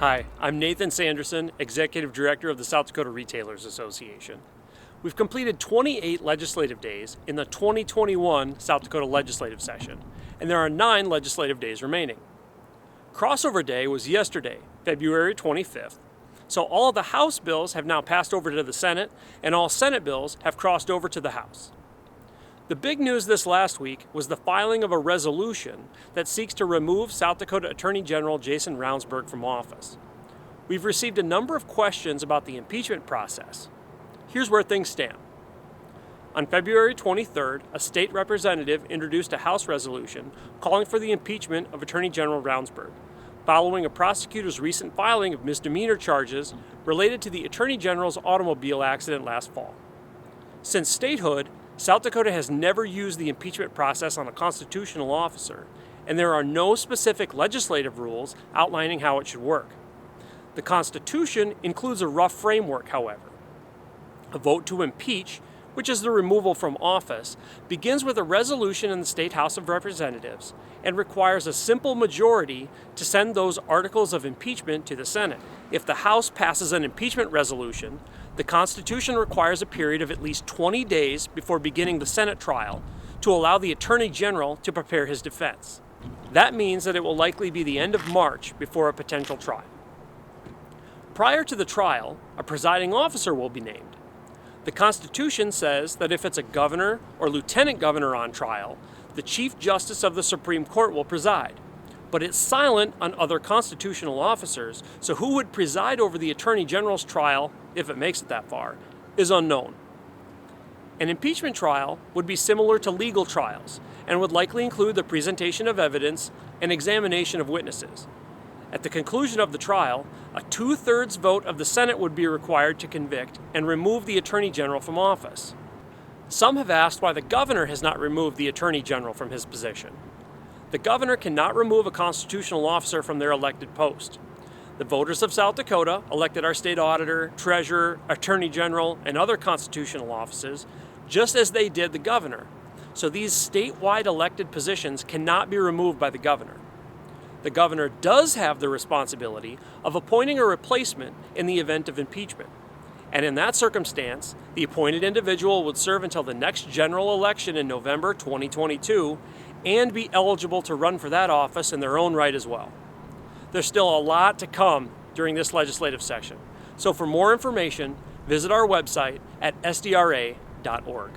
Hi, I'm Nathan Sanderson, Executive Director of the South Dakota Retailers Association. We've completed 28 legislative days in the 2021 South Dakota legislative session, and there are 9 legislative days remaining. Crossover Day was yesterday, February 25th, so all of the House bills have now passed over to the Senate, and all Senate bills have crossed over to the House. The big news this last week was the filing of a resolution that seeks to remove South Dakota Attorney General Jason Ravnsborg from office. We've received a number of questions about the impeachment process. Here's where things stand. On February 23rd, a state representative introduced a House resolution calling for the impeachment of Attorney General Ravnsborg, following a prosecutor's recent filing of misdemeanor charges related to the Attorney General's automobile accident last fall. Since statehood, South Dakota has never used the impeachment process on a constitutional officer, and there are no specific legislative rules outlining how it should work. The Constitution includes a rough framework, however. A vote to impeach, which is the removal from office, begins with a resolution in the State House of Representatives and requires a simple majority to send those articles of impeachment to the Senate. If the House passes an impeachment resolution, the Constitution requires a period of at least 20 days before beginning the Senate trial to allow the Attorney General to prepare his defense. That means that it will likely be the end of March before a potential trial. Prior to the trial, a presiding officer will be named. The Constitution says that if it's a governor or lieutenant governor on trial, the Chief Justice of the Supreme Court will preside. But it's silent on other constitutional officers, so who would preside over the Attorney General's trial, if it makes it that far, is unknown. An impeachment trial would be similar to legal trials and would likely include the presentation of evidence and examination of witnesses. At the conclusion of the trial, a 2/3 vote of the Senate would be required to convict and remove the Attorney General from office. Some have asked why the governor has not removed the Attorney General from his position. The governor cannot remove a constitutional officer from their elected post. The voters of South Dakota elected our state auditor, treasurer, attorney general, and other constitutional offices, just as they did the governor. So these statewide elected positions cannot be removed by the governor. The governor does have the responsibility of appointing a replacement in the event of impeachment. And in that circumstance, the appointed individual would serve until the next general election in November 2022 and be eligible to run for that office in their own right as well. There's still a lot to come during this legislative session. So for more information, visit our website at sdra.org.